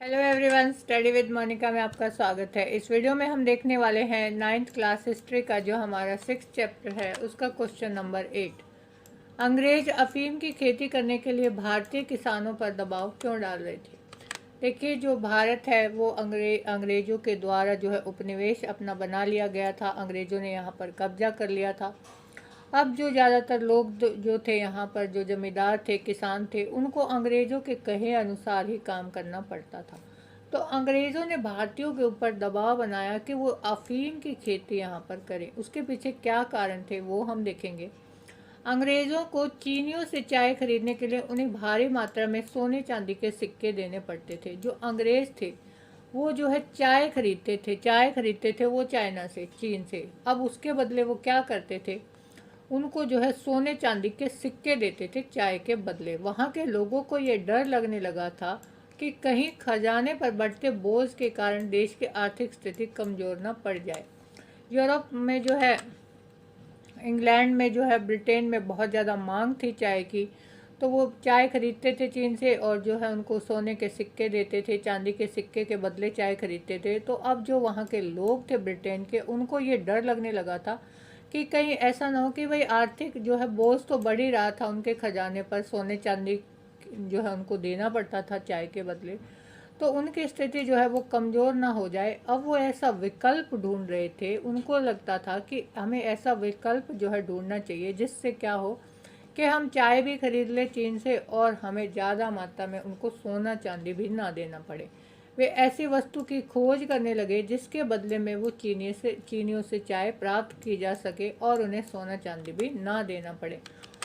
Hello everyone, study with Monika में आपका स्वागत है। इस वीडियो में हम देखने वाले हैं 9th क्लास हिस्ट्री का जो हमारा 6th चैप्टर है उसका क्वेश्चन नंबर 8। अंग्रेज अफीम की खेती करने के लिए भारतीय किसानों पर दबाव क्यों डाल रहे थे। देखिए, जो भारत है वो अंग्रेज़ों के द्वारा जो है उपनिवेश अपना बना लिया गया था। अंग्रेज़ों ने यहाँ पर कब्जा कर लिया था। अब जो ज़्यादातर लोग जो थे यहाँ पर, जो जमींदार थे, किसान थे, उनको अंग्रेज़ों के कहे अनुसार ही काम करना पड़ता था। तो अंग्रेज़ों ने भारतीयों के ऊपर दबाव बनाया कि वो अफ़ीम की खेती यहाँ पर करें। उसके पीछे क्या कारण थे वो हम देखेंगे। अंग्रेज़ों को चीनियों से चाय खरीदने के लिए उन्हें भारी मात्रा में सोने चांदी के सिक्के देने पड़ते थे। जो अंग्रेज़ थे वो जो है चाय खरीदते थे वो चाइना से, चीन से। अब उसके बदले वो क्या करते थे, उनको जो है सोने चांदी के सिक्के देते थे चाय के बदले। वहाँ के लोगों को ये डर लगने लगा था कि कहीं खजाने पर बढ़ते बोझ के कारण देश की आर्थिक स्थिति कमज़ोर न पड़ जाए। यूरोप में जो है, इंग्लैंड में जो है, ब्रिटेन में बहुत ज़्यादा मांग थी चाय की, तो वो चाय खरीदते थे चीन से और जो है उनको सोने के सिक्के देते थे, चांदी के सिक्के के बदले चाय खरीदते थे। तो अब जो वहाँ के लोग थे ब्रिटेन के, उनको ये डर लगने लगा था कि कहीं ऐसा ना हो कि भाई आर्थिक जो है बोझ तो बढ़ ही रहा था उनके खजाने पर, सोने चांदी जो है उनको देना पड़ता था चाय के बदले, तो उनकी स्थिति जो है वो कमज़ोर ना हो जाए। अब वो ऐसा विकल्प ढूंढ रहे थे। उनको लगता था कि हमें ऐसा विकल्प जो है ढूंढना चाहिए जिससे क्या हो कि हम चाय भी खरीद लें चीन से और हमें ज़्यादा मात्रा में उनको सोना चांदी भी ना देना पड़े। वे ऐसी वस्तु की खोज करने लगे जिसके बदले में वो चीनियों से चाय प्राप्त की जा सके और उन्हें सोना चांदी भी ना देना पड़े।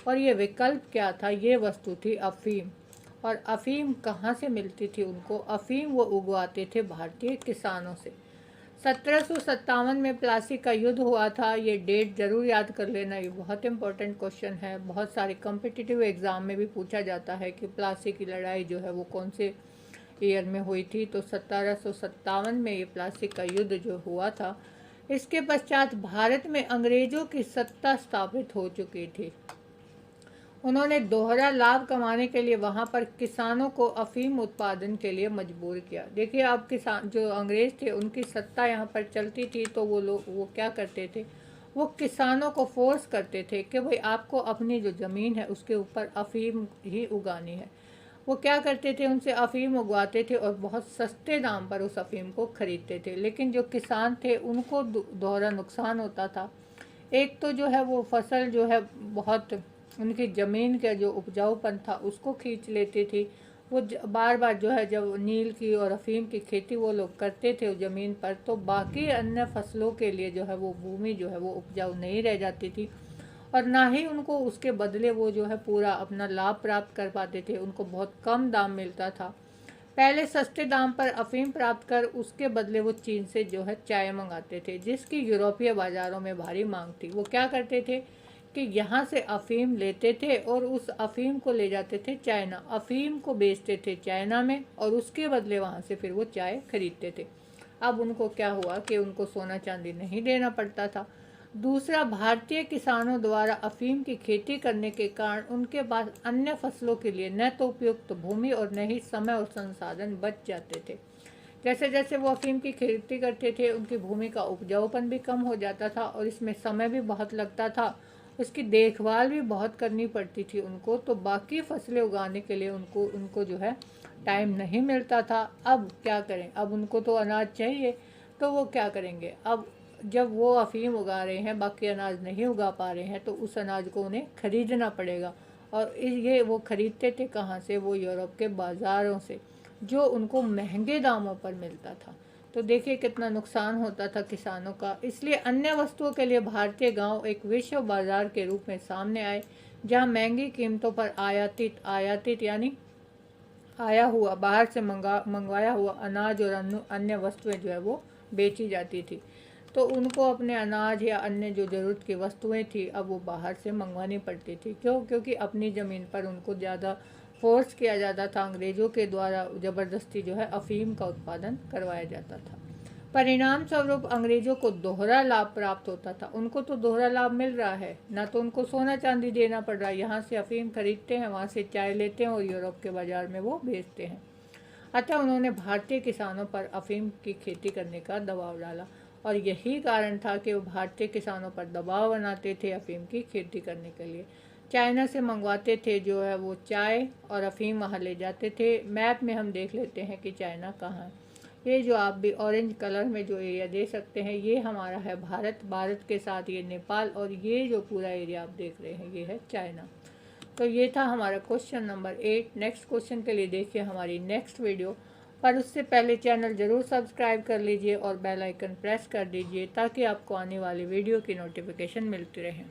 और ये विकल्प क्या था, ये वस्तु थी अफ़ीम। और अफ़ीम कहाँ से मिलती थी उनको? अफ़ीम वो उगवाते थे भारतीय किसानों से। 1757 में प्लासी का युद्ध हुआ था। ये डेट ज़रूर याद कर लेना, ये बहुत इंपॉर्टेंट क्वेश्चन है। बहुत सारे कॉम्पिटिटिव एग्ज़ाम में भी पूछा जाता है कि प्लासी की लड़ाई जो है वो कौन से ईयर में हुई थी। तो 1757 में ये प्लासी का युद्ध जो हुआ था। इसके पश्चात भारत में अंग्रेज़ों की सत्ता स्थापित हो चुकी थी। उन्होंने दोहरा लाभ कमाने के लिए वहाँ पर किसानों को अफीम उत्पादन के लिए मजबूर किया। देखिए, अब किसान जो अंग्रेज़ थे उनकी सत्ता यहाँ पर चलती थी, तो वो क्या करते थे, वो किसानों को फोर्स करते थे कि भाई आपको अपनी जो ज़मीन है उसके ऊपर अफीम ही उगानी है। वो क्या करते थे, उनसे अफीम उगवाते थे और बहुत सस्ते दाम पर उस अफीम को ख़रीदते थे। लेकिन जो किसान थे उनको दोहरा नुकसान होता था। एक तो जो है वो फसल जो है बहुत, उनकी ज़मीन का जो उपजाऊपन था उसको खींच लेती थी। वो बार बार जो है जब नील की और अफीम की खेती वो लोग करते थे उस ज़मीन पर, तो बाकी अन्य फसलों के लिए जो है वो भूमि जो है वो उपजाऊ नहीं रह जाती थी और ना ही उनको उसके बदले वो जो है पूरा अपना लाभ प्राप्त कर पाते थे। उनको बहुत कम दाम मिलता था। पहले सस्ते दाम पर अफीम प्राप्त कर उसके बदले वो चीन से जो है चाय मंगाते थे जिसकी यूरोपीय बाज़ारों में भारी मांग थी। वो क्या करते थे कि यहाँ से अफीम लेते थे और उस अफीम को ले जाते थे चाइना, अफीम को बेचते थे चाइना में और उसके बदले वहाँ से फिर वो चाय खरीदते थे। अब उनको क्या हुआ कि उनको सोना चांदी नहीं देना पड़ता था। दूसरा, भारतीय किसानों द्वारा अफीम की खेती करने के कारण उनके पास अन्य फसलों के लिए न तो उपयुक्त भूमि और न ही समय और संसाधन बच जाते थे। जैसे जैसे वो अफीम की खेती करते थे उनकी भूमि का उपजाऊपन भी कम हो जाता था और इसमें समय भी बहुत लगता था। उसकी देखभाल भी बहुत करनी पड़ती थी उनको, तो बाकी फसलें उगाने के लिए उनको उनको जो है टाइम नहीं मिलता था। अब क्या करें, अब उनको तो अनाज चाहिए, तो वो क्या करेंगे। अब जब वो अफ़ीम उगा रहे हैं, बाकी अनाज नहीं उगा पा रहे हैं, तो उस अनाज को उन्हें खरीदना पड़ेगा। और ये वो खरीदते थे कहाँ से? वो यूरोप के बाज़ारों से, जो उनको महंगे दामों पर मिलता था। तो देखिए कितना नुकसान होता था किसानों का। इसलिए अन्य वस्तुओं के लिए भारतीय गांव एक विश्व बाज़ार के रूप में सामने आए, जहां महंगी कीमतों पर आयातित आयातित यानी आया हुआ, बाहर से मंगवाया हुआ अनाज और अन्य वस्तुएं जो है वो बेची जाती थी। तो उनको अपने अनाज या अन्य जो ज़रूरत की वस्तुएं थी अब वो बाहर से मंगवानी पड़ती थी। क्यों? क्योंकि अपनी ज़मीन पर उनको ज़्यादा फोर्स किया जाता था, अंग्रेज़ों के द्वारा ज़बरदस्ती जो है अफ़ीम का उत्पादन करवाया जाता था। परिणाम स्वरूप अंग्रेज़ों को दोहरा लाभ प्राप्त होता था। उनको तो दोहरा लाभ मिल रहा है, ना तो उनको सोना चांदी देना पड़ रहा है, यहाँ से अफ़ीम खरीदते हैं, वहाँ से चाय लेते हैं और यूरोप के बाज़ार में वो बेचते हैं। अतः उन्होंने भारतीय किसानों पर अफीम की खेती करने का दबाव डाला और यही कारण था कि वो भारतीय किसानों पर दबाव बनाते थे अफीम की खेती करने के लिए। चाइना से मंगवाते थे जो है वो चाय और अफीम वहाँ ले जाते थे। मैप में हम देख लेते हैं कि चाइना कहाँ है। ये जो आप भी ऑरेंज कलर में जो एरिया दे सकते हैं ये हमारा है भारत। भारत के साथ ये नेपाल और ये जो पूरा एरिया आप देख रहे हैं ये है चाइना। तो ये था हमारा क्वेश्चन नंबर 8। नेक्स्ट क्वेश्चन के लिए देखिए हमारी नेक्स्ट वीडियो, पर उससे पहले चैनल ज़रूर सब्सक्राइब कर लीजिए और बेल आइकन प्रेस कर दीजिए ताकि आपको आने वाली वीडियो की नोटिफिकेशन मिलती रहे।